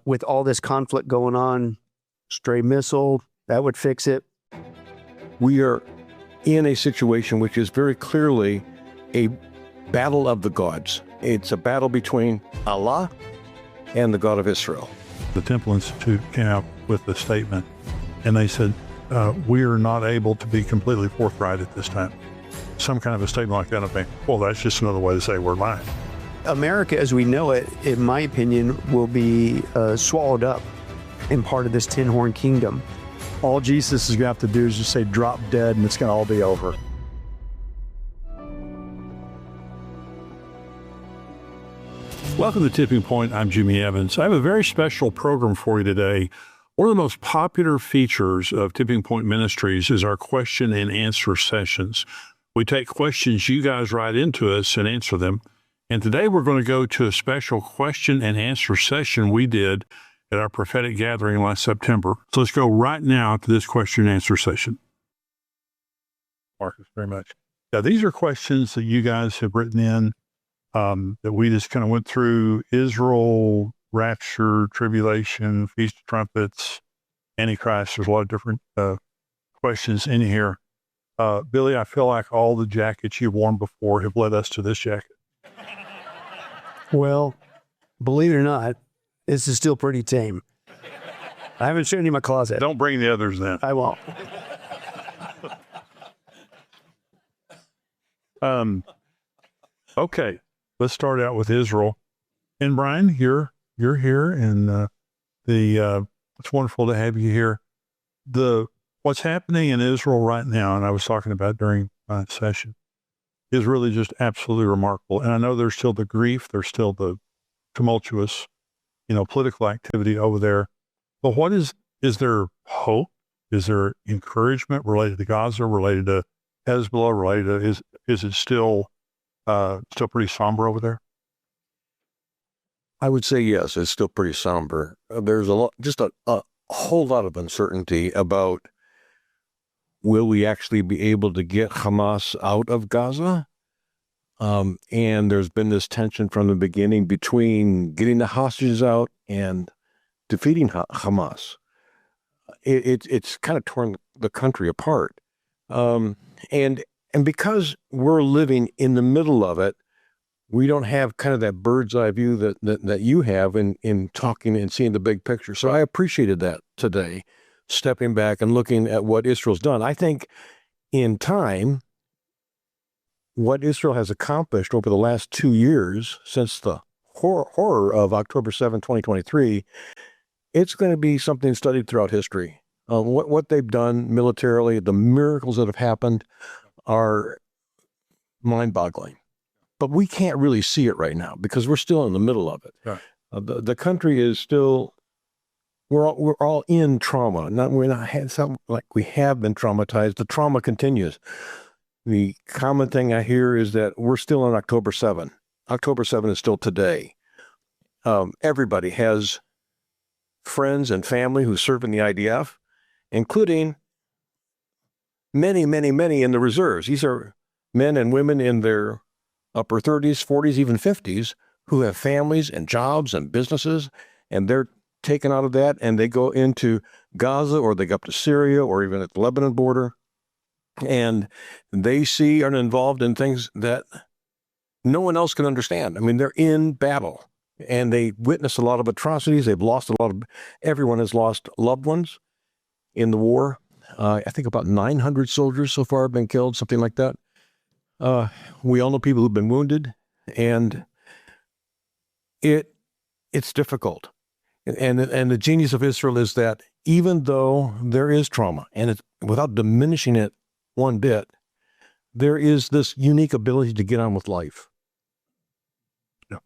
With all this conflict going on, stray missile, that would fix it. We are in a situation which is very clearly a battle of the gods. It's a battle between Allah and the God of Israel. The Temple Institute came out with a statement, and they said, we are not able to be completely forthright at this time. Some kind of a statement like that, I think, well, that's just another way to say we're lying. America, as we know it, in my opinion, will be swallowed up in part of this 10-horn kingdom. All Jesus is going to have to do is just say, drop dead, and it's going to all be over. Welcome to Tipping Point. I'm Jimmy Evans. I have a very special program for you today. One of the most popular features of Tipping Point Ministries is our question and answer sessions. We take questions you guys write into us and answer them. And today we're going to go to a special question and answer session we did at our prophetic gathering last September. So let's go right now to this question and answer session. Marcus, very much. Now, these are questions that you guys have written in that we just kind of went through: Israel, rapture, tribulation, Feast of Trumpets, Antichrist. There's a lot of different questions in here. Billy, I feel like all the jackets you've worn before have led us to this jacket. Well, believe it or not, this is still pretty tame. I haven't shown you my closet. Don't bring the others then. I won't. Okay, let's start out with Israel. And Brian, you're here, and it's wonderful to have you here. What's happening in Israel right now, and I was talking about during my session, is really just absolutely remarkable. And I know there's still the grief, there's still the tumultuous, political activity over there. But is there hope? Is there encouragement related to Gaza, related to Hezbollah, related to, is it still pretty somber over there? I would say yes, it's still pretty somber. There's just a whole lot of uncertainty about, will we actually be able to get Hamas out of Gaza? And there's been this tension from the beginning between getting the hostages out and defeating Hamas. It's kind of torn the country apart. And because we're living in the middle of it, we don't have kind of that bird's eye view that you have in talking and seeing the big picture. So I appreciated that today, stepping back and looking at what Israel's done. I think in time, what Israel has accomplished over the last 2 years since the horror of October 7, 2023, it's going to be something studied throughout history. What they've done militarily, the miracles that have happened are mind-boggling. But we can't really see it right now because we're still in the middle of it. Right. The country is still, we're all in trauma. We're not something like we have been traumatized. The trauma continues. The common thing I hear is that we're still on October 7. October 7 is still today. Everybody has friends and family who serve in the IDF, including many, many, many in the reserves. These are men and women in their upper 30s, 40s, even 50s, who have families and jobs and businesses, and they're taken out of that, and they go into Gaza, or they go up to Syria, or even at the Lebanon border, and they are involved in things that no one else can understand. I mean, they're in battle, and they witness a lot of atrocities. They've lost everyone has lost loved ones in the war. I think about 900 soldiers so far have been killed, something like that. We all know people who've been wounded, and it's difficult. And the genius of Israel is that even though there is trauma, and it's without diminishing it one bit, there is this unique ability to get on with life. Yeah.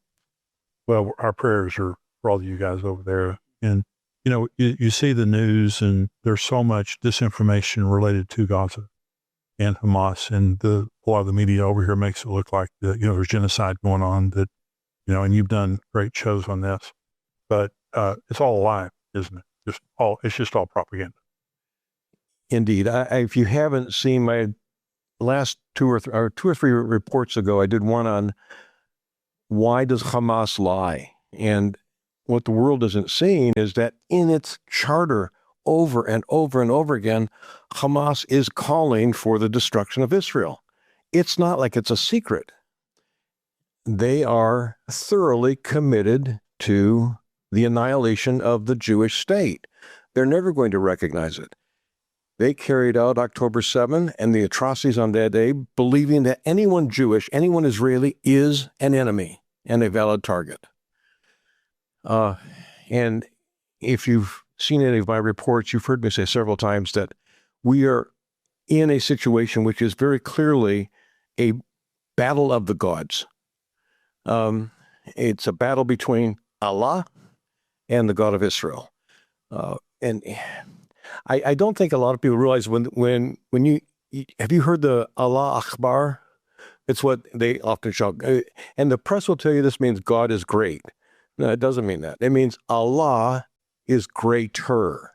Well, our prayers are for all of you guys over there. And, you see the news, and there's so much disinformation related to Gaza and Hamas, and a lot of the media over here makes it look like there's genocide going on, that, and you've done great shows on this, but it's all a lie, isn't it? It's just all propaganda. Indeed. If you haven't seen my last two or three reports ago, I did one on why does Hamas lie? And what the world isn't seeing is that in its charter over and over and over again, Hamas is calling for the destruction of Israel. It's not like it's a secret. They are thoroughly committed to the annihilation of the Jewish state. They're never going to recognize it. They carried out October 7 and the atrocities on that day, believing that anyone Jewish, anyone Israeli is an enemy and a valid target. And if you've seen any of my reports, you've heard me say several times that we are in a situation which is very clearly a battle of the gods. It's a battle between Allah and the God of Israel. And I don't think a lot of people realize when you have you heard the Allah Akbar? It's what they often shout. And the press will tell you this means God is great. No, it doesn't mean that. It means Allah is greater.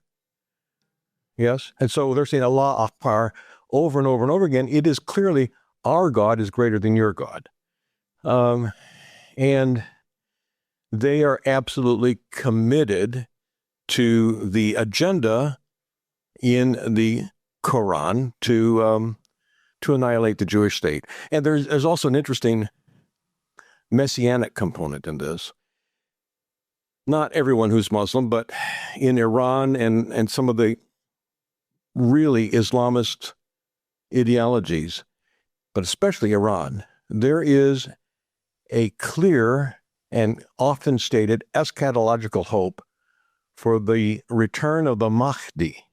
Yes? And so they're saying Allah Akbar over and over and over again. It is clearly our God is greater than your God. And they are absolutely committed to the agenda in the Quran to annihilate the Jewish state. And there's also an interesting messianic component in this. Not everyone who's Muslim, but in Iran and some of the really Islamist ideologies, but especially Iran, there is a clear and often stated eschatological hope for the return of the Mahdi.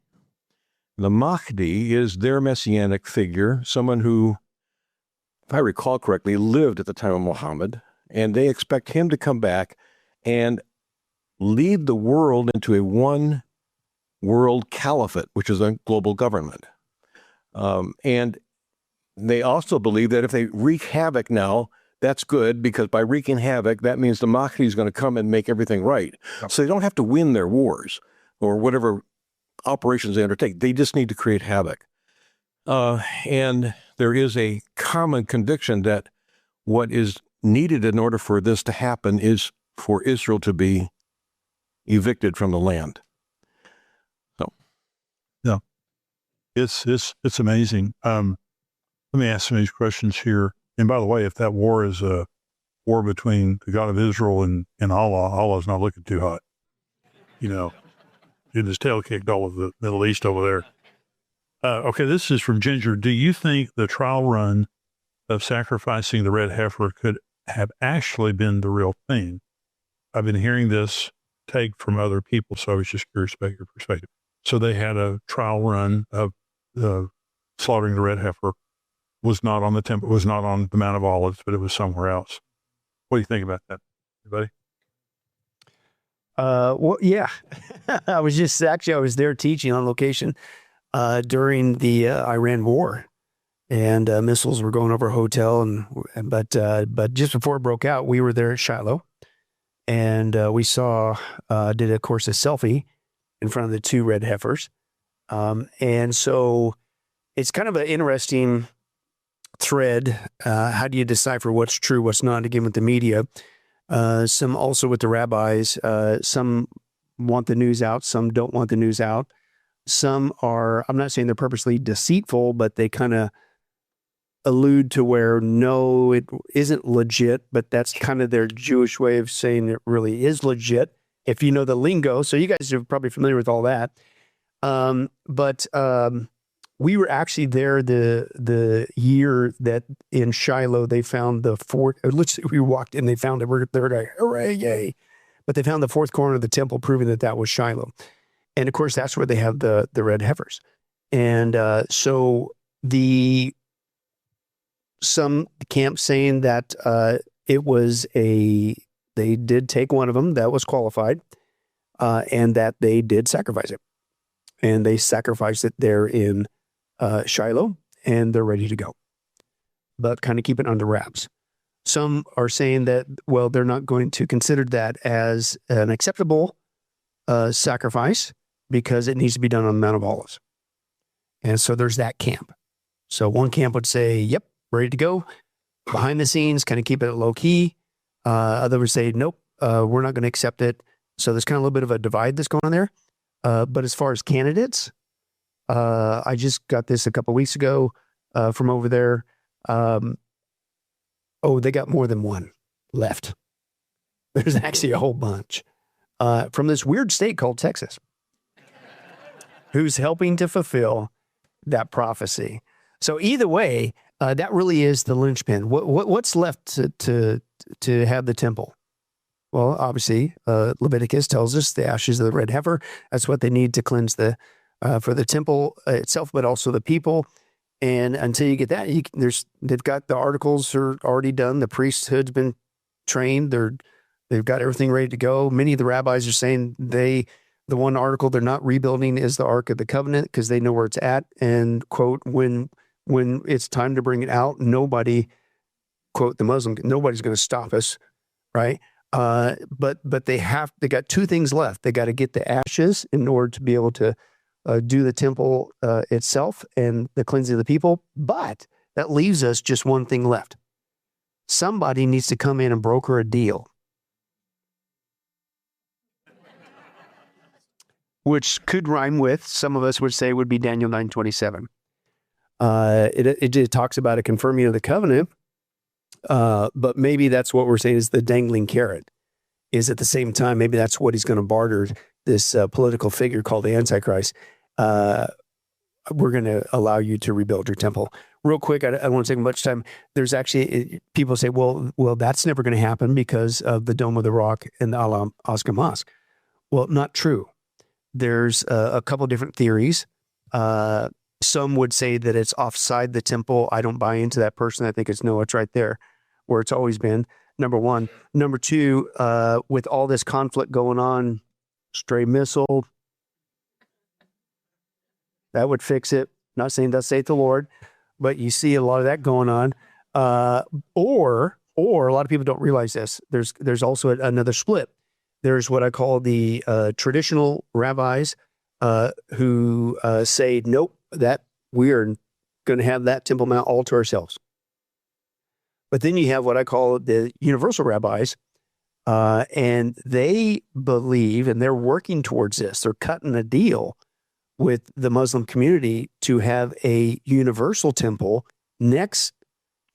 The Mahdi is their messianic figure, someone who, if I recall correctly, lived at the time of Muhammad, and they expect him to come back and lead the world into a one world caliphate, which is a global government. And they also believe that if they wreak havoc now, that's good, because by wreaking havoc, that means the Mahdi is going to come and make everything right. So they don't have to win their wars or whatever operations they undertake. They just need to create havoc. And there is a common conviction that what is needed in order for this to happen is for Israel to be evicted from the land. So, yeah, it's amazing. Let me ask some of these questions here. And by the way, if that war is a war between the God of Israel and Allah, Allah's not looking too hot. You know, getting his tail kicked all of the Middle East over there. Okay, this is from Ginger. Do you think the trial run of sacrificing the red heifer could have actually been the real thing? I've been hearing this take from other people, so I was just curious about your perspective. So they had a trial run of slaughtering the red heifer. Was not on the temple, was not on the Mount of Olives, but it was somewhere else. What do you think about that, everybody? Well, yeah, I was there teaching on location during the Iran war, and missiles were going over a hotel, but just before it broke out, we were there at Shiloh, and we saw did of course a selfie in front of the two red heifers, and so it's kind of an interesting thread. How do you decipher what's true, what's not? Again, with the media, some also with the rabbis, some want the news out, some don't want the news out. Some are, I'm not saying they're purposely deceitful, but they kind of allude to where, no, it isn't legit, but that's kind of their Jewish way of saying it really is legit, if you know the lingo. So you guys are probably familiar with all that. But we were actually there the year that in Shiloh they found the fourth. We walked in, they found it. They were like, hooray, yay! But they found the fourth corner of the temple, proving that was Shiloh. And of course, that's where they have the red heifers. And so some camps saying that it was they did take one of them that was qualified, and that they did sacrifice it, and they sacrificed it there in Shiloh, and they're ready to go, but kind of keep it under wraps. Some are saying that, well, they're not going to consider that as an acceptable sacrifice because it needs to be done on the Mount of Olives. And so there's that camp. So one camp would say, yep, ready to go, behind the scenes, kind of keep it low key. Others would say, nope, we're not going to accept it. So there's kind of a little bit of a divide that's going on there. But as far as candidates, I just got this a couple of weeks ago from over there. They got more than one left. There's actually a whole bunch from this weird state called Texas, who's helping to fulfill that prophecy. So either way, that really is the linchpin. What's left to have the temple? Well, obviously, Leviticus tells us the ashes of the red heifer. That's what they need to cleanse for the temple itself, but also the people. And until you get that, they've got the articles are already done. The priesthood's been trained. They've got everything ready to go. Many of the rabbis are saying the one article they're not rebuilding is the Ark of the Covenant because they know where it's at. And quote, when it's time to bring it out, nobody, quote the Muslim, nobody's going to stop us, right? But they got two things left. They got to get the ashes in order to be able to do the temple itself and the cleansing of the people. But that leaves us just one thing left. Somebody needs to come in and broker a deal, which could rhyme with, some of us would say would be Daniel 9:27. It talks about a confirming of the covenant, but maybe that's what we're saying is the dangling carrot. Is at the same time, maybe that's what he's going to barter this political figure called the Antichrist. We're going to allow you to rebuild your temple. Real quick, I don't want to take much time. There's actually, people say, well, that's never going to happen because of the Dome of the Rock and the Al-Aqsa Mosque. Well, not true. There's a couple different theories. Some would say that it's offside the temple. I don't buy into that person. I think it's right there where it's always been. Number one. Number two, with all this conflict going on, stray missile, that would fix it. Not saying thus saith the Lord, but you see a lot of that going on. Or a lot of people don't realize this. There's also another split. There's what I call the traditional rabbis who say, nope, that we are going to have that Temple Mount all to ourselves. But then you have what I call the universal rabbis, and they believe, and they're working towards this. They're cutting a deal with the Muslim community to have a universal temple next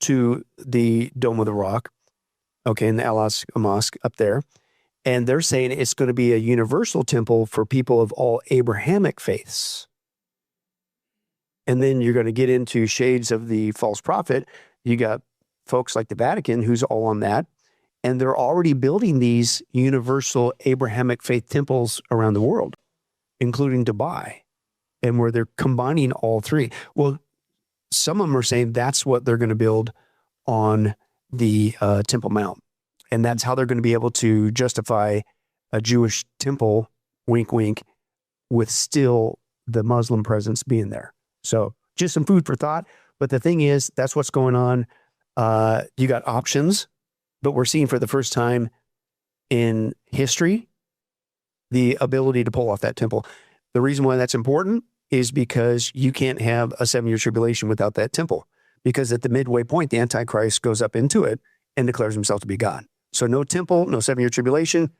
to the Dome of the Rock, okay, in the Al-Aqsa Mosque up there. And they're saying it's going to be a universal temple for people of all Abrahamic faiths. And then you're going to get into shades of the false prophet. You got folks like the Vatican who's all on that. And they're already building these universal Abrahamic faith temples around the world, including Dubai, and where they're combining all three. Well, some of them are saying that's what they're going to build on the Temple Mount. And that's how they're going to be able to justify a Jewish temple, wink, wink, with still the Muslim presence being there. So just some food for thought. But the thing is, that's what's going on. You got options, but we're seeing for the first time in history, the ability to pull off that temple. The reason why that's important is because you can't have a 7-year tribulation without that temple. Because at the midway point, the Antichrist goes up into it and declares himself to be God. So no temple, no 7-year tribulation.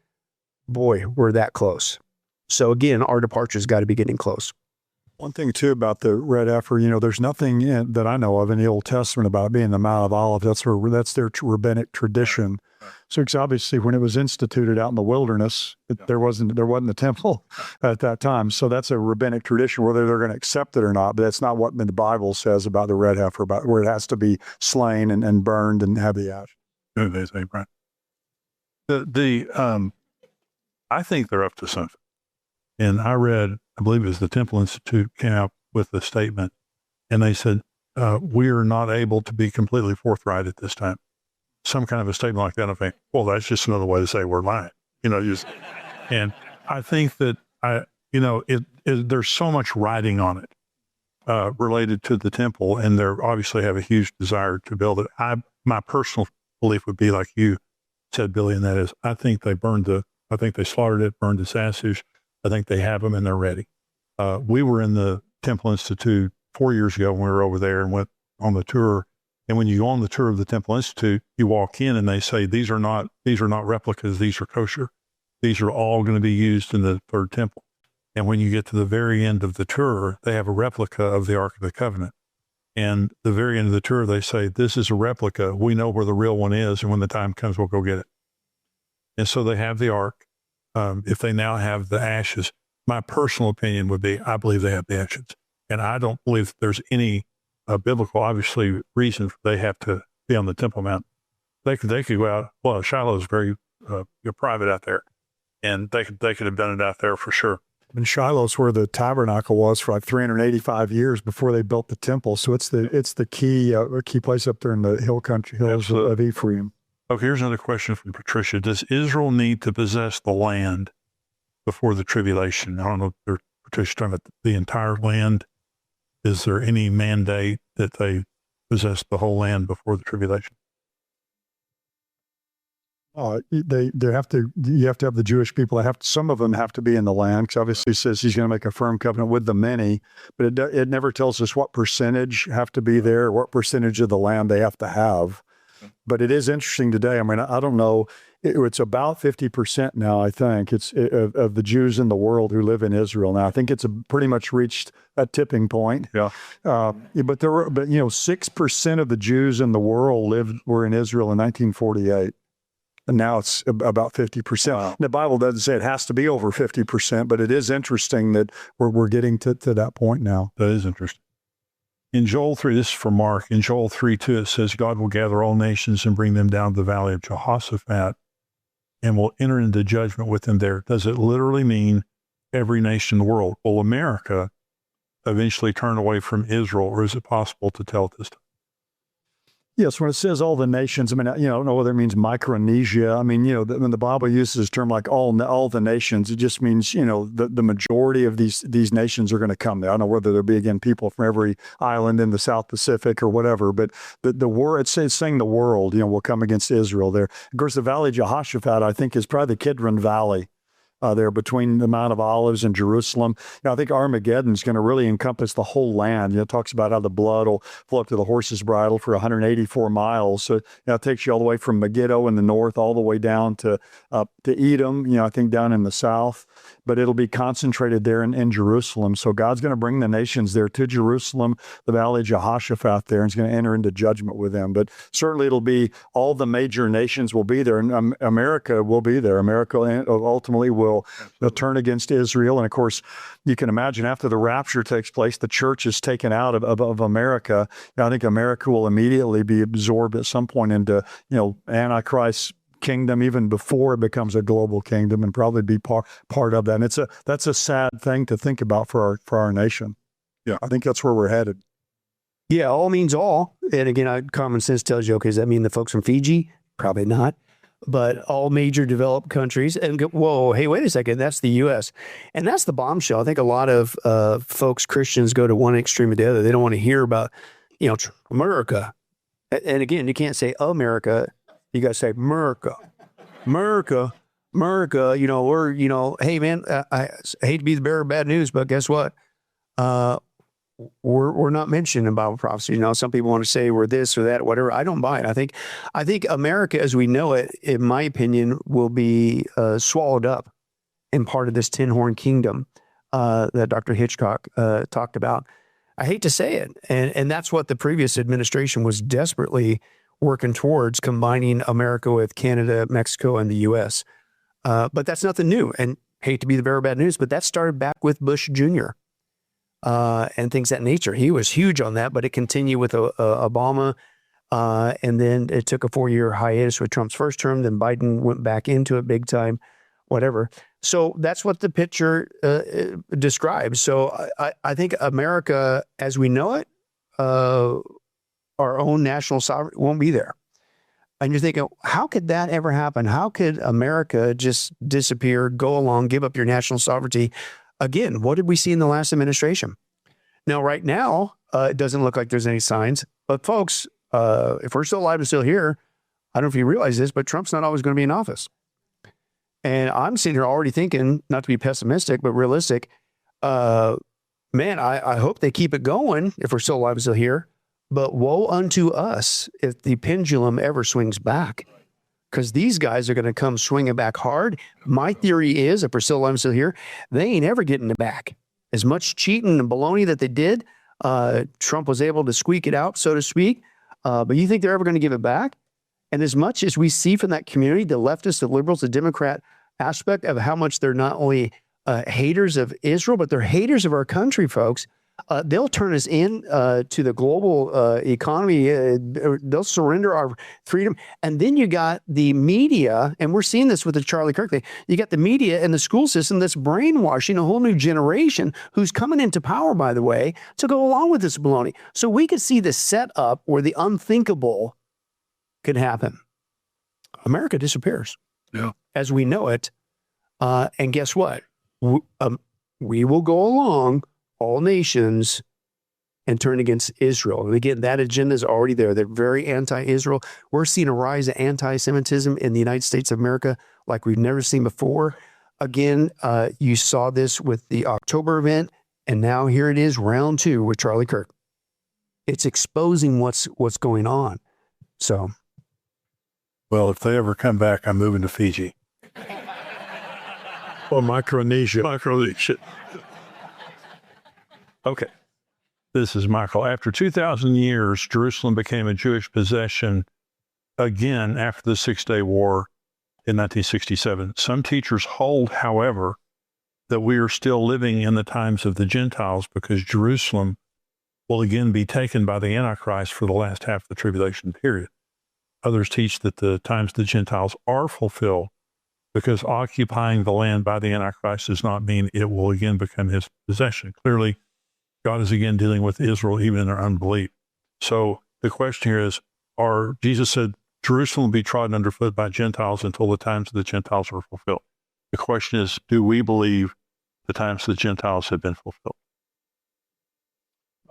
Boy, we're that close. So again, our departure's got to be getting close. One thing, too, about the red heifer, there's nothing that I know of in the Old Testament about being the Mount of Olives. That's their rabbinic tradition. So it's obviously when it was instituted out in the wilderness, there wasn't a temple at that time. So that's a rabbinic tradition, whether they're going to accept it or not. But that's not what the Bible says about the red heifer, about where it has to be slain and burned and have the ash. They say, Brian. I think they're up to something. And I believe it was the Temple Institute came out with a statement, and they said, we are not able to be completely forthright at this time. Some kind of a statement like that. I think, well, that's just another way to say we're lying, and I think that there's so much writing on it related to the temple, and they obviously have a huge desire to build it. My personal belief would be like you said, Billy, and that is, I think they slaughtered it, burned its ashes. I think they have them and they're ready. We were in the Temple Institute 4 years ago when we were over there and went on the tour. And when you go on the tour of the Temple Institute, you walk in and they say, these are not replicas, these are kosher. These are all going to be used in the third temple. And when you get to the very end of the tour, they have a replica of the Ark of the Covenant. And the very end of the tour, they say, this is a replica. We know where the real one is. And when the time comes, we'll go get it. And so they have the Ark. If they now have the ashes, my personal opinion would be, I believe they have the ashes. And I don't believe there's any biblical, obviously, reason they have to be on the Temple Mount. They could go out. Well, Shiloh is very private out there. And they could have done it out there for sure. And Shiloh's where the tabernacle was for like 385 years before they built the temple. So it's the key place up there in the hills of Ephraim. Okay, here's another question from Patricia. Does Israel need to possess the land before the tribulation? I don't know if Patricia's talking about the entire land. Is there any mandate that they possess the whole land before the tribulation? You have to have the Jewish people. Some of them have to be in the land, because obviously it says he's going to make a firm covenant with the many, but it never tells us what percentage have to be there, what percentage of the land they have to have. But it is interesting today. I mean, I don't know. It's about 50% now, I think, of the Jews in the world who live in Israel now. I think it's pretty much reached a tipping point. Yeah. But 6% of the Jews in the world were in Israel in 1948. And now it's about 50%. Wow. The Bible doesn't say it has to be over 50%, but it is interesting that we're getting to that point now. That is interesting. In Joel 3, this is from Mark, in Joel 3:2, it says, God will gather all nations and bring them down to the valley of Jehoshaphat and will enter into judgment with them there. Does it literally mean every nation in the world? Will America eventually turn away from Israel, or is it possible to tell at this time? Yes, when it says all the nations, I mean, I don't know whether it means Micronesia. I mean, when the Bible uses a term like all the nations, it just means, the majority of these nations are going to come there. I don't know whether there'll be, again, people from every island in the South Pacific or whatever, but the word, it's saying the world, will come against Israel there. Of course, the Valley of Jehoshaphat, I think, is probably the Kidron Valley. There between the Mount of Olives and Jerusalem. I think Armageddon is going to really encompass the whole land. It talks about how the blood will flow up to the horse's bridle for 184 miles. So it takes you all the way from Megiddo in the north all the way down to Edom, I think down in the south. But it'll be concentrated there in Jerusalem. So God's going to bring the nations there to Jerusalem, the Valley of Jehoshaphat there, and he's going to enter into judgment with them. But certainly it'll be all the major nations will be there, and America will be there. America ultimately will turn against Israel. And of course, you can imagine after the rapture takes place, the church is taken out of America. I think America will immediately be absorbed at some point into, Antichrist's kingdom, even before it becomes a global kingdom, and probably be part of that. And that's a sad thing to think about for our nation. Yeah, I think that's where we're headed. Yeah, all means all. And again, common sense tells you, okay, does that mean the folks from Fiji? Probably not. But all major developed countries, and whoa, hey, wait a second, that's the U.S. And that's the bombshell. I think a lot of folks, Christians, go to one extreme or the other. They don't want to hear about, America. And again, you can't say America. You got to say America. America. We're, hey, man, I hate to be the bearer of bad news, but guess what? We're not mentioned in Bible prophecy. Some people want to say we're this or that, whatever. I don't buy it. I think America, as we know it, in my opinion, will be swallowed up in part of this 10-horn kingdom that Dr. Hitchcock talked about. I hate to say it, and that's what the previous administration was desperately working towards, combining America with Canada, Mexico, and the U.S. But that's nothing new. And hate to be the bearer of bad news, but that started back with Bush Jr. And things of that nature. He was huge on that, but it continued with Obama. And then it took a 4-year hiatus with Trump's first term. Then Biden went back into it big time, whatever. So that's what the picture describes. So I think America, as we know it, our own national sovereignty won't be there. And you're thinking, how could that ever happen? How could America just disappear, go along, give up your national sovereignty? Again, what did we see in the last administration? Now, right now, it doesn't look like there's any signs. But folks, if we're still alive and still here, I don't know if you realize this, but Trump's not always going to be in office. And I'm sitting here already thinking, not to be pessimistic, but realistic, man, I hope they keep it going if we're still alive and still here. But woe unto us if the pendulum ever swings back. because these guys are going to come swinging back hard. My theory is, if Priscilla, I'm still here, they ain't ever getting it back. As much cheating and baloney that they did, Trump was able to squeak it out, so to speak. But you think they're ever going to give it back? And as much as we see from that community, the leftists, the liberals, the Democrat aspect of how much they're not only haters of Israel, but they're haters of our country, folks. They'll turn us in to the global economy. They'll surrender our freedom. And then you got the media, and we're seeing this with the Charlie Kirk thing. You got the media and the school system that's brainwashing a whole new generation who's coming into power, by the way, to go along with this baloney. So we could see the setup where the unthinkable could happen. America disappears as we know it. And guess what? We will go along, all nations, and turn against Israel. And again, that agenda is already there. They're very anti-Israel. We're seeing a rise of anti-Semitism in the United States of America like we've never seen before. Again, you saw this with the October event, and now here it is, round 2 with Charlie Kirk. It's exposing what's going on. So, well, if they ever come back, I'm moving to Fiji. Or Micronesia. Micronesia. Okay. This is Michael. After 2,000 years, Jerusalem became a Jewish possession again after the Six-Day War in 1967. Some teachers hold, however, that we are still living in the times of the Gentiles because Jerusalem will again be taken by the Antichrist for the last half of the tribulation period. Others teach that the times of the Gentiles are fulfilled because occupying the land by the Antichrist does not mean it will again become his possession. Clearly, God is again dealing with Israel even in their unbelief. So the question here is, Jesus said, Jerusalem will be trodden underfoot by Gentiles until the times of the Gentiles are fulfilled. The question is, do we believe the times of the Gentiles have been fulfilled?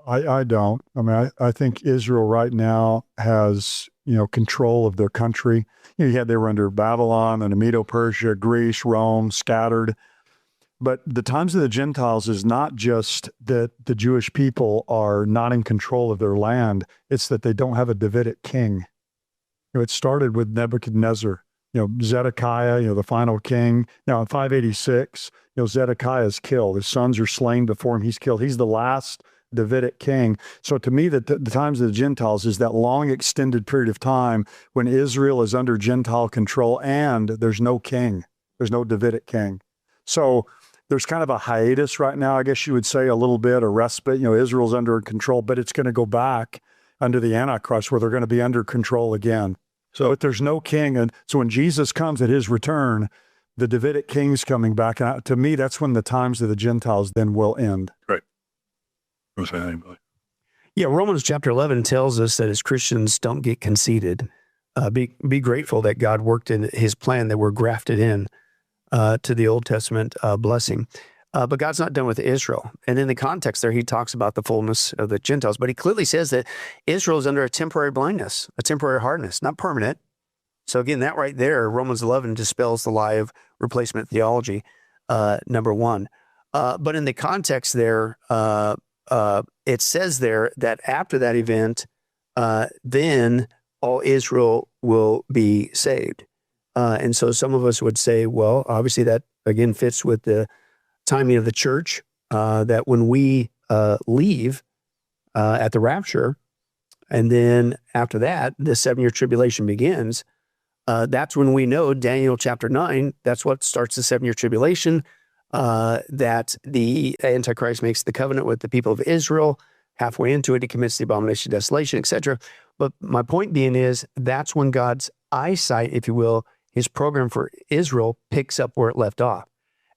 I don't. I mean, I think Israel right now has, control of their country. They were under Babylon and Medo-Persia, Greece, Rome, scattered. But the times of the Gentiles is not just that the Jewish people are not in control of their land. It's that they don't have a Davidic king. It started with Nebuchadnezzar, Zedekiah, the final king. Now in 586, Zedekiah is killed. His sons are slain before him. He's killed. He's the last Davidic king. So to me, the times of the Gentiles is that long extended period of time when Israel is under Gentile control and there's no king. There's no Davidic king. So there's kind of a hiatus right now, I guess you would say, a little bit, a respite. Israel's under control, but it's going to go back under the Antichrist where they're going to be under control again. So if there's no king, and so when Jesus comes at his return, the Davidic king's coming back. And to me, that's when the times of the Gentiles then will end. Right. Yeah, Romans chapter 11 tells us that as Christians, don't get conceited. Be grateful that God worked in his plan, that we're grafted in to the Old Testament blessing. But God's not done with Israel. And in the context there, he talks about the fullness of the Gentiles. But he clearly says that Israel is under a temporary blindness, a temporary hardness, not permanent. So again, that right there, Romans 11 dispels the lie of replacement theology, number one. But in the context there, it says there that after that event, then all Israel will be saved. And so some of us would say, well, obviously that again fits with the timing of the church, that when we leave at the rapture, and then after that, the 7-year tribulation begins, that's when we know, Daniel chapter 9, that's what starts the 7-year tribulation, that the Antichrist makes the covenant with the people of Israel. Halfway into it, he commits the abomination of desolation, etc. But my point being is, that's when God's eyesight, if you will, his program for Israel picks up where it left off.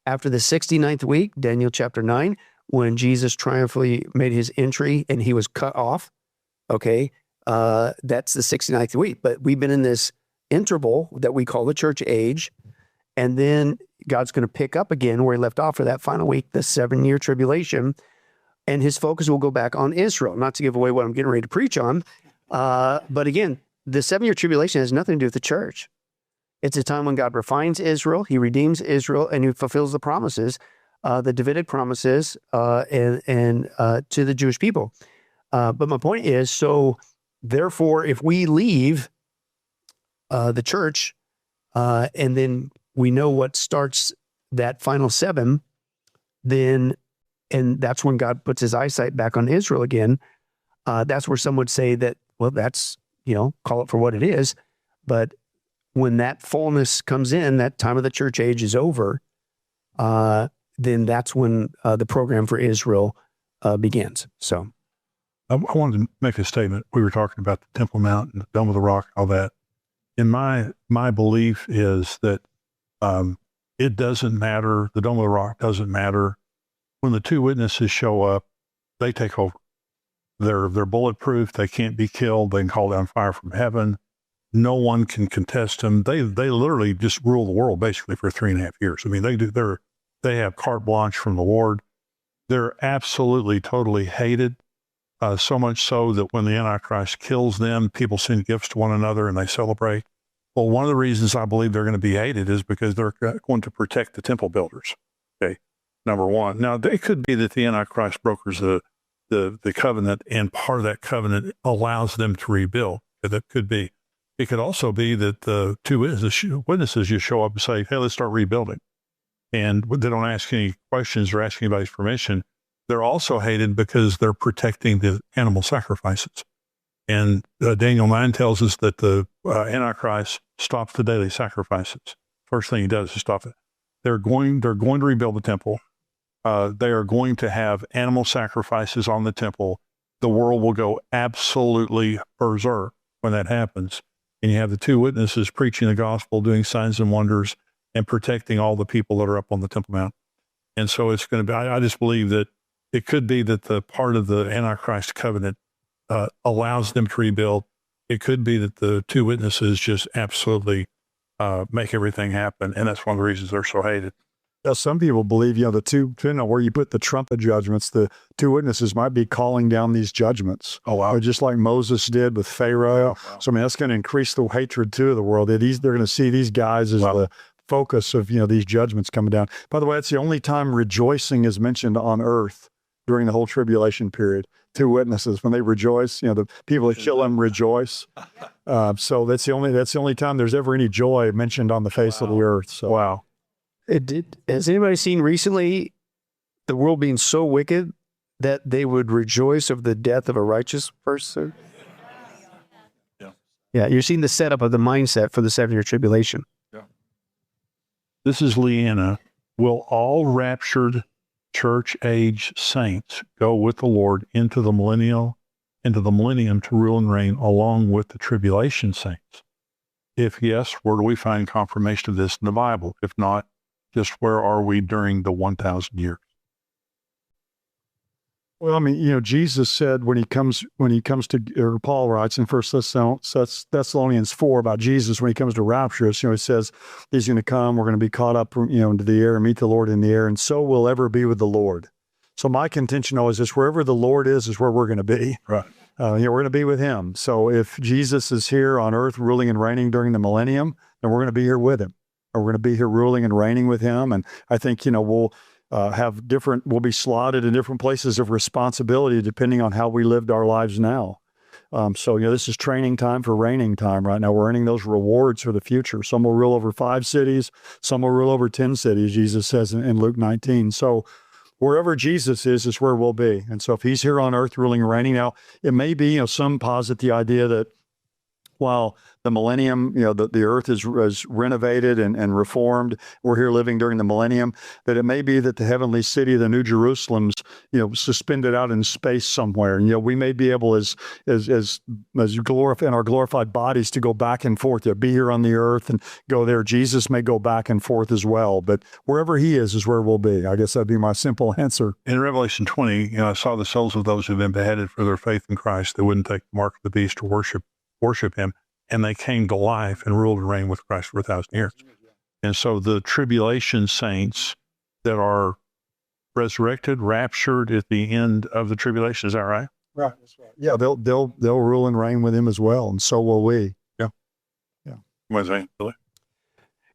After the 69th week, Daniel chapter 9, when Jesus triumphantly made his entry and he was cut off, okay, that's the 69th week. But we've been in this interval that we call the church age, and then God's going to pick up again where he left off for that final week, the 7-year tribulation, and his focus will go back on Israel. Not to give away what I'm getting ready to preach on, but again, the 7-year tribulation has nothing to do with the church. It's a time when God refines Israel, he redeems Israel, and he fulfills the promises, the Davidic promises, and to the Jewish people. But my point is, so therefore, if we leave the church and then we know what starts that final 7, then, and that's when God puts his eyesight back on Israel again. That's where some would say that, well, that's, call it for what it is. But when that fullness comes in, that time of the church age is over, then that's when the program for Israel begins. So I wanted to make a statement. We were talking about the Temple Mount and the Dome of the Rock, all that. And my belief is that it doesn't matter. The Dome of the Rock doesn't matter. When the 2 witnesses show up, they take over. They're bulletproof. They can't be killed. They can call down fire from heaven. No one can contest them. They literally just rule the world basically for 3.5 years. I mean, they have carte blanche from the Lord. They're absolutely, totally hated. So much so that when the Antichrist kills them, people send gifts to one another and they celebrate. Well, one of the reasons I believe they're going to be hated is because they're going to protect the temple builders. Okay, number one. Now, it could be that the Antichrist brokers the covenant, and part of that covenant allows them to rebuild. That could be. It could also be that the 2 witnesses just show up and say, hey, let's start rebuilding. And they don't ask any questions or ask anybody's permission. They're also hated because they're protecting the animal sacrifices. And Daniel 9 tells us that the Antichrist stops the daily sacrifices. First thing he does is stop it. They're going to rebuild the temple. They are going to have animal sacrifices on the temple. The world will go absolutely berserk when that happens. And you have the 2 witnesses preaching the gospel, doing signs and wonders, and protecting all the people that are up on the Temple Mount. And so it's going to be, I just believe that it could be that the part of the Antichrist covenant allows them to rebuild. It could be that the 2 witnesses just absolutely make everything happen. And that's one of the reasons they're so hated. Now, some people believe, the 2, depending on where you put the trumpet judgments, the 2 witnesses might be calling down these judgments. Oh, wow. Or just like Moses did with Pharaoh. Oh, wow. So, I mean, that's going to increase the hatred, too, of the world. They're going to see these guys as the focus of, these judgments coming down. By the way, it's the only time rejoicing is mentioned on earth during the whole tribulation period. 2 witnesses, when they rejoice, the people that kill them rejoice. So that's the only time there's ever any joy mentioned on the face of the earth. So, wow. Has anybody seen recently the world being so wicked that they would rejoice over the death of a righteous person? Yeah, you're seeing the setup of the mindset for the 7-year tribulation. Yeah. This is Leanna. Will all raptured church age saints go with the Lord into the millennium to rule and reign along with the tribulation saints? If yes, where do we find confirmation of this in the Bible? If not, just where are we during the 1,000 years? Well, I mean, Jesus said when he comes to, or Paul writes in 1 Thessalonians 4 about Jesus when he comes to rapture us, he says he's going to come, we're going to be caught up, into the air and meet the Lord in the air, and so we'll ever be with the Lord. So my contention always is wherever the Lord is where we're going to be. Right. We're going to be with him. So if Jesus is here on earth ruling and reigning during the millennium, then we're going to be here with him. Or we're going to be here ruling and reigning with him. And I think, we'll we'll be slotted in different places of responsibility depending on how we lived our lives now. So, this is training time for reigning time right now. We're earning those rewards for the future. Some will rule over 5 cities. Some will rule over 10 cities, Jesus says in Luke 19. So wherever Jesus is where we'll be. And so if he's here on earth ruling and reigning, now it may be, some posit the idea that while the millennium, the earth is renovated and reformed, we're here living during the millennium, that it may be that the heavenly city, the New Jerusalem's, suspended out in space somewhere. And, we may be able as glorified in our glorified bodies to go back and forth, be here on the earth and go there. Jesus may go back and forth as well, but wherever he is where we'll be. I guess that'd be my simple answer. In Revelation 20, I saw the souls of those who've been beheaded for their faith in Christ. They wouldn't take the mark of the beast or worship him, and they came to life and ruled and reigned with Christ for 1,000 years. And so the tribulation saints that are resurrected, raptured at the end of the tribulation, is that right? Right. That's right. Yeah, they'll rule and reign with him as well, and so will we. Yeah. What is that, Billy?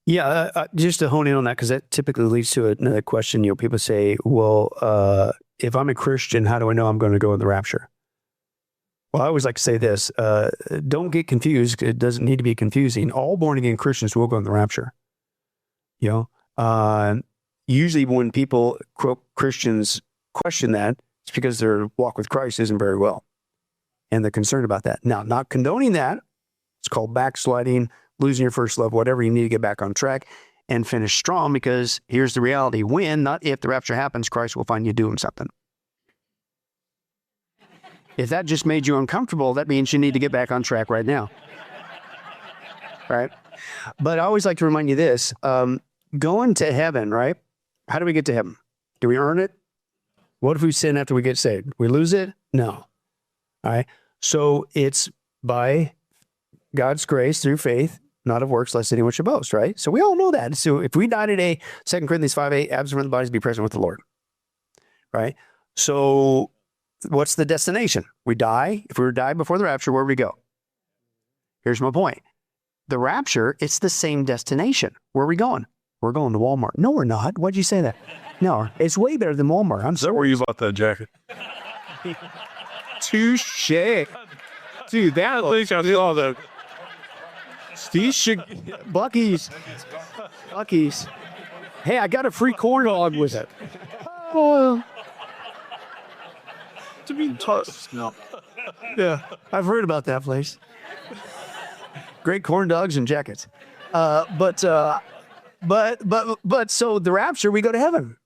Yeah, just to hone in on that, because that typically leads to another question. People say, well, if I'm a Christian, how do I know I'm going to go in the rapture? Well, I always like to say this, don't get confused. It doesn't need to be confusing. All born again Christians will go in the rapture. Usually when people, quote, Christians question that, it's because their walk with Christ isn't very well. And they're concerned about that. Now, not condoning that. It's called backsliding, losing your first love, whatever. You need to get back on track and finish strong, because here's the reality. When, not if, the rapture happens, Christ will find you doing something. If that just made you uncomfortable, that means you need to get back on track right now. Right? But I always like to remind you this. Going to heaven, right? How do we get to heaven? Do we earn it? What if we sin after we get saved? We lose it? No. All right. So it's by God's grace through faith, not of works, lest anyone should boast, right? So we all know that. So if we die today, 2 Corinthians 5:8, absent from the bodies, be present with the Lord. Right? So what's the destination? We die. If we were to die before the rapture, where would we go? Here's my point. The rapture, it's the same destination. Where are we going? We're going to Walmart. No, we're not. Why'd you say that? No, it's way better than Walmart. Is that where you bought that jacket? Touche. Dude, that I think I saw that. Steve should... Bucky's. Hey, I got a free corn dog with it. Oh. To be tough. No. Yeah, I've heard about that place. Great corn dogs and jackets. But so the rapture, we go to heaven.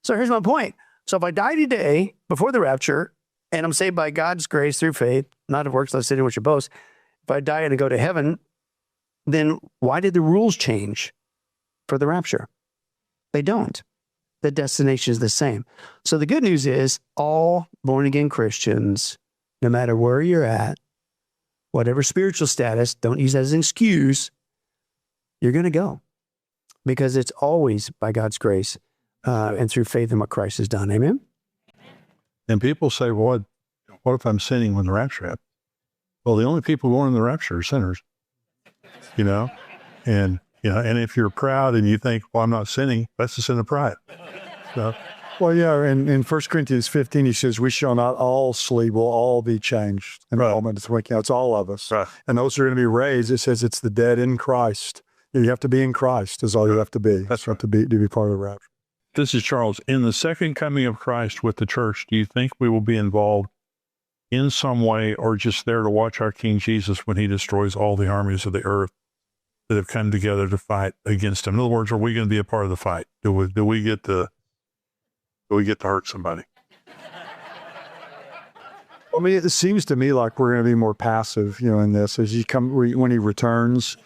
So here's my point. So if I die today before the rapture, and I'm saved by God's grace through faith, not of works, lest anyone should boast. If I die and I go to heaven, then why did the rules change for the rapture? They don't. The destination is the same. So the good news is all born again Christians, no matter where you're at, whatever spiritual status, don't use that as an excuse, you're going to go, because it's always by God's grace and through faith in what Christ has done. Amen? And people say, well, what if I'm sinning when the rapture happens? Well, the only people going in the rapture are sinners, and if you're proud and you think, well, I'm not sinning, that's the sin of pride. So, Well, yeah, in 1 Corinthians 15, he says, we shall not all sleep, we'll all be changed. And it's all of us. Right. And those who are going to be raised, it says it's the dead in Christ. You have to be in Christ is all you have to be. That's right. To be part of the rapture. This is Charles. In the second coming of Christ with the church, do you think we will be involved in some way, or just there to watch our King Jesus when he destroys all the armies of the earth that have come together to fight against him? In other words, are we going to be a part of the fight? Do we get to hurt somebody? I mean, it seems to me like we're going to be more passive, in this as when he returns,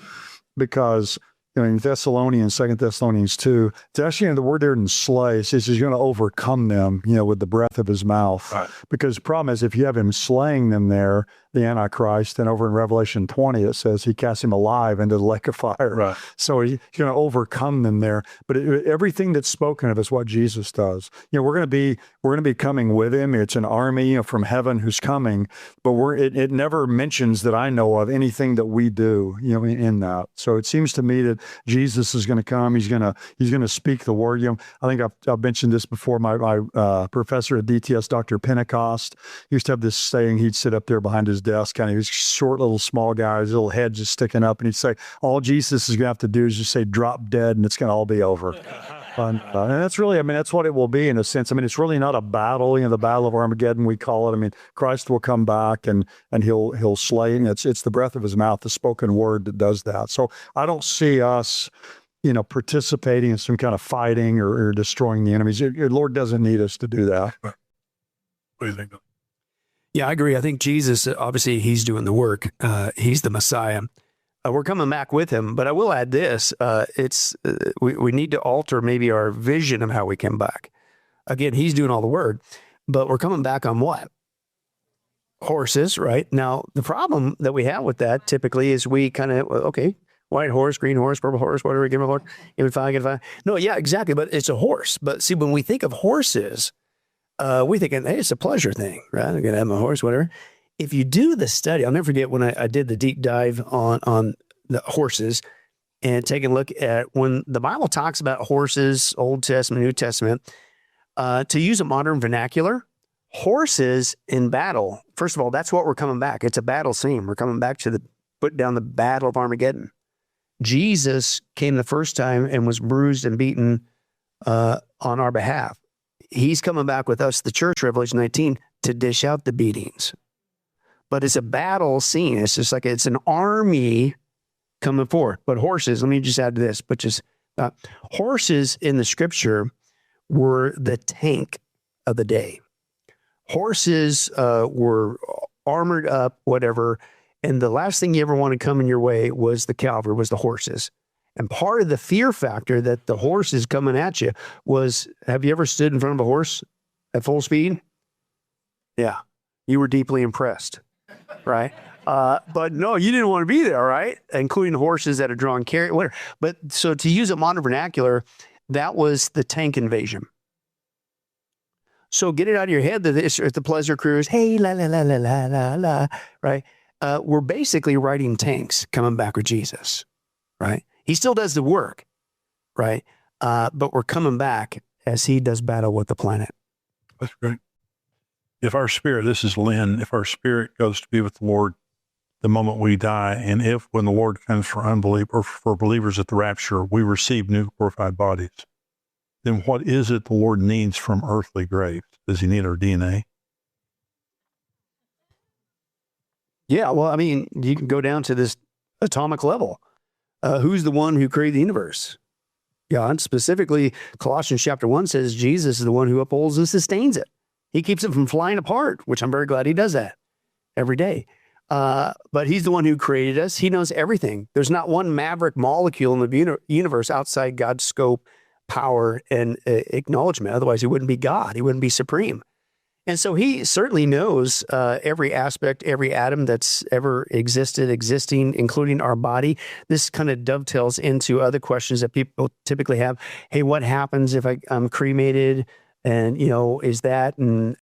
because in Thessalonians, 2 Thessalonians 2, it's actually the word there in slay. It says he's going to overcome them, with the breath of his mouth. Right. Because the problem is, if you have him slaying them there, the Antichrist, then over in Revelation 20, it says he casts him alive into the lake of fire. Right. So he's going to overcome them there. But everything that's spoken of is what Jesus does. We're going to be coming with him. It's an army, from heaven who's coming. But it never mentions that I know of anything that we do, in that. So it seems to me that Jesus is going to come. He's going to speak the word. I think I've mentioned this before. My professor at DTS, Dr. Pentecost, used to have this saying. He'd sit up there behind his desk, he was short, little small guy, his little head just sticking up, and he'd say, all Jesus is going to have to do is just say, drop dead, and it's going to all be over. And that's really, that's what it will be in a sense. It's really not a battle, the battle of Armageddon, we call it. Christ will come back and he'll slay. It's the breath of his mouth, the spoken word, that does that. So I don't see us, participating in some kind of fighting or destroying the enemies. Your Lord doesn't need us to do that. What do you think? Yeah, I agree. I think Jesus, obviously, he's doing the work. He's the Messiah. We're coming back with him, but I will add this. We need to alter maybe our vision of how we come back. Again, he's doing all the work, but we're coming back on what? Horses, right? Now, the problem that we have with that typically is we kind of, okay, white horse, green horse, purple horse, whatever, give him a horse, give it five, get five. No, yeah, exactly, but it's a horse. But see, when we think of horses, we think, hey, it's a pleasure thing, right? I'm going to have my horse, whatever. If you do the study, I'll never forget when I did the deep dive on the horses and taking a look at when the Bible talks about horses, Old Testament, New Testament, to use a modern vernacular, Horses in battle. First of all, that's what we're coming back. It's a battle scene. We're coming back to put down the battle of Armageddon. Jesus came the first time and was bruised and beaten on our behalf. He's coming back with us, the church, Revelation 19, to dish out the beatings. But it's a battle scene. It's just like it's an army coming forward. But horses, let me just add to this, but just horses in the scripture were the tank of the day. Horses were armored up, whatever. And the last thing you ever wanted coming your way was the cavalry, was the horses. And part of the fear factor that the horse is coming at you was, have you ever stood in front of a horse at full speed? Yeah. You were deeply impressed, right? But no, you didn't want to be there, right? Including horses that are drawn carry, whatever. But so to use a modern vernacular, that was the tank invasion. So get it out of your head that it's the pleasure cruise, hey, la, la, la, la, la, la, la, right? We're basically riding tanks coming back with Jesus, right? He still does the work, right? But we're coming back as he does battle with the planet. That's great. If our spirit, this is Lynn, if our spirit goes to be with the Lord the moment we die, and if when the Lord comes for unbelievers or for believers at the rapture, we receive new glorified bodies, then what is it the Lord needs from earthly graves? Does he need our DNA? Yeah, well, I mean, you can go down to this atomic level. Who's the one who created the universe? God. Specifically, Colossians chapter 1 says Jesus is the one who upholds and sustains it. He keeps it from flying apart, which I'm very glad he does that every day. But he's the one who created us. He knows everything. There's not one maverick molecule in the universe outside God's scope, power, and acknowledgement. Otherwise, he wouldn't be God. He wouldn't be supreme. And so he certainly knows every aspect, every atom that's ever existing, including our body. This kind of dovetails into other questions that people typically have. Hey, what happens if I'm cremated? And, is that and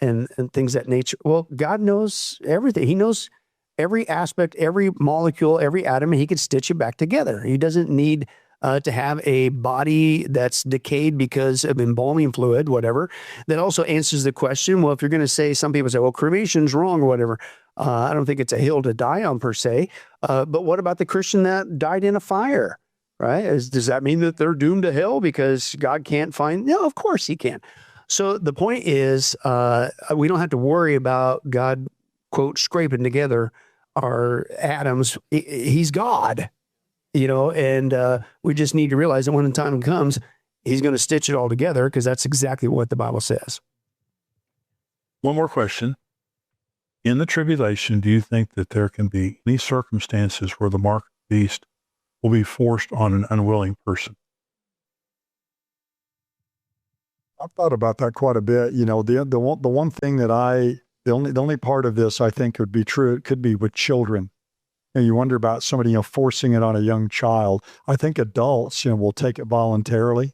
things that nature? Well, God knows everything. He knows every aspect, every molecule, every atom, and he could stitch it back together. He doesn't need to have a body that's decayed because of embalming fluid, whatever. That also answers the question, well, if you're going to say, some people say, well, cremation's wrong or whatever. I don't think it's a hill to die on per se. But what about the Christian that died in a fire, right? Does that mean that they're doomed to hell because God can't find? No, of course he can. So the point is, we don't have to worry about God, quote, scraping together our atoms. He's God. And we just need to realize that when the time comes, he's going to stitch it all together because that's exactly what the Bible says. One more question. In the tribulation, do you think that there can be any circumstances where the mark of the beast will be forced on an unwilling person? I've thought about that quite a bit. The one thing that the only part of this I think could be true, it could be with children. And you wonder about somebody, forcing it on a young child. I think adults, will take it voluntarily,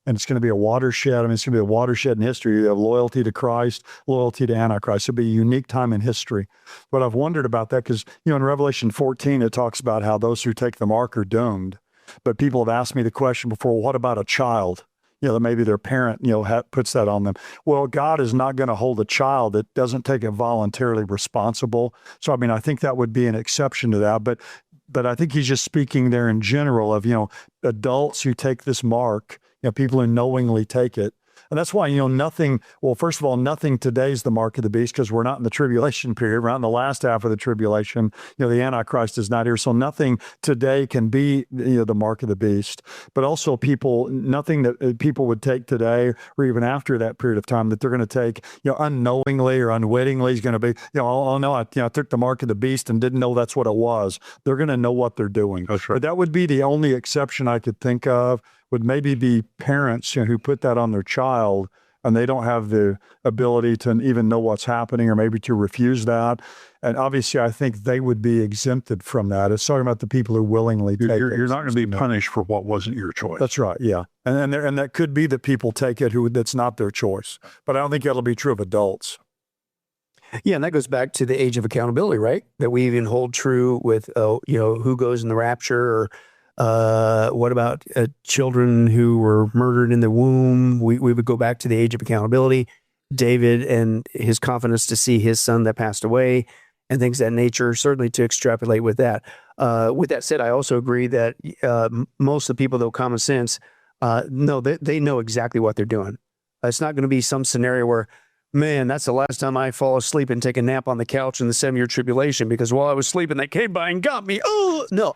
and it's going to be a watershed. I mean, it's going to be a watershed in history. You have loyalty to Christ, loyalty to Antichrist. It'll be a unique time in history. But I've wondered about that because, in Revelation 14, it talks about how those who take the mark are doomed. But people have asked me the question before, well, what about a child? That maybe their parent, puts that on them. Well, God is not going to hold a child that doesn't take it voluntarily responsible. So, I mean, I think that would be an exception to that. But I think he's just speaking there in general of, adults who take this mark, people who knowingly take it. And that's why, nothing today is the mark of the beast because we're not in the tribulation period. We're not in the last half of the tribulation. The Antichrist is not here. So nothing today can be, the mark of the beast. But also nothing that people would take today or even after that period of time that they're going to take, unknowingly or unwittingly is going to be, oh no, I took the mark of the beast and didn't know that's what it was. They're going to know what they're doing. That's right. But that would be the only exception I could think of. Would maybe be parents who put that on their child and they don't have the ability to even know what's happening or maybe to refuse that. And obviously, I think they would be exempted from that. It's talking about the people who willingly take it. You're not going to be punished for what wasn't your choice. That's right, yeah. And that could be that people take it that's not their choice. But I don't think that'll be true of adults. Yeah, and that goes back to the age of accountability, right? That we even hold true with, who goes in the rapture or what about children who were murdered in the womb? We would go back to the age of accountability. David and his confidence to see his son that passed away and things of that nature, certainly to extrapolate with that. With that said, I also agree that most of the people, though common sense, no, they know exactly what they're doing. It's not going to be some scenario where, man, that's the last time I fall asleep and take a nap on the couch in the 7-year tribulation because while I was sleeping, they came by and got me. Oh, no.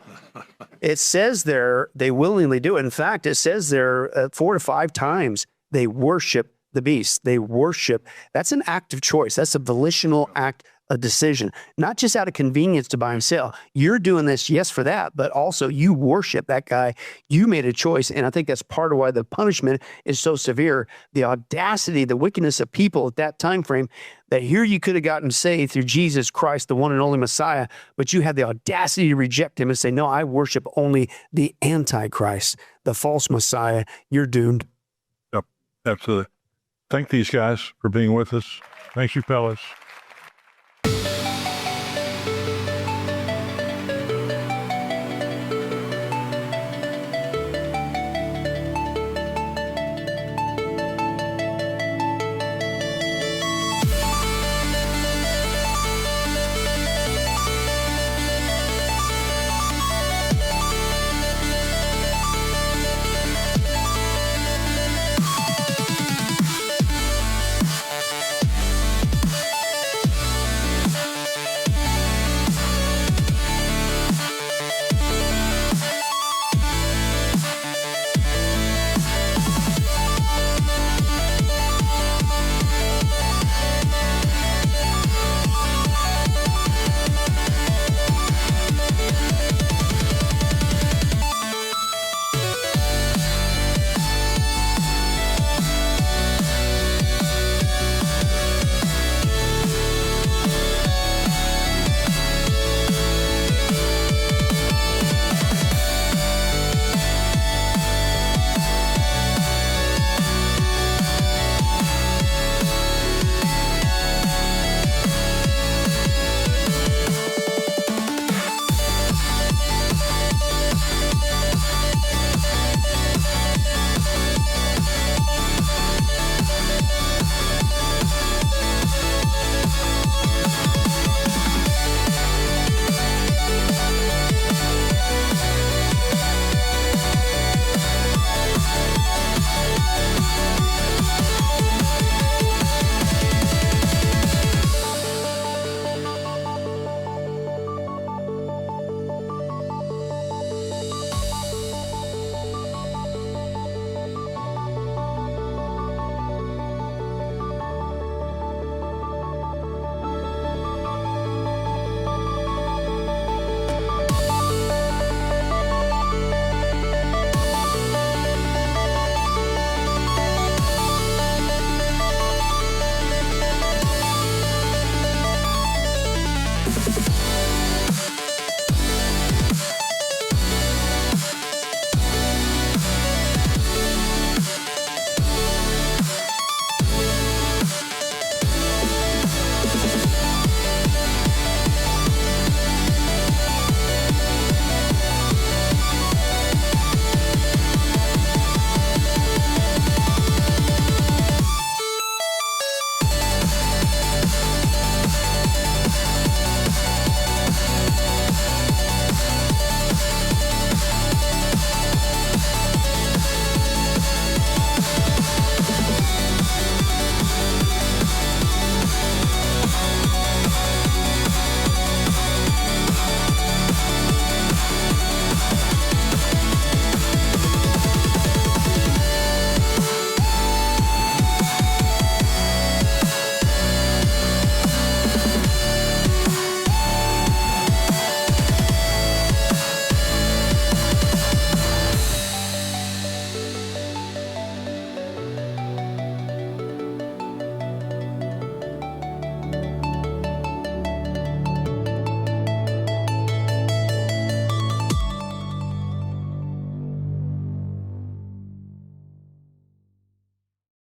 It says there they willingly do it. In fact, it says there 4 to 5 times they worship the beast. They worship. That's an act of choice. That's a volitional act, a decision, not just out of convenience to buy and sell. You're doing this, yes, for that, but also you worship that guy. You made a choice. And I think that's part of why the punishment is so severe. The audacity, the wickedness of people at that time frame, that here you could have gotten saved through Jesus Christ, the one and only Messiah, but you had the audacity to reject him and say, no, I worship only the Antichrist, the false Messiah. You're doomed. Yep, absolutely. Thank these guys for being with us. Thank you, fellas.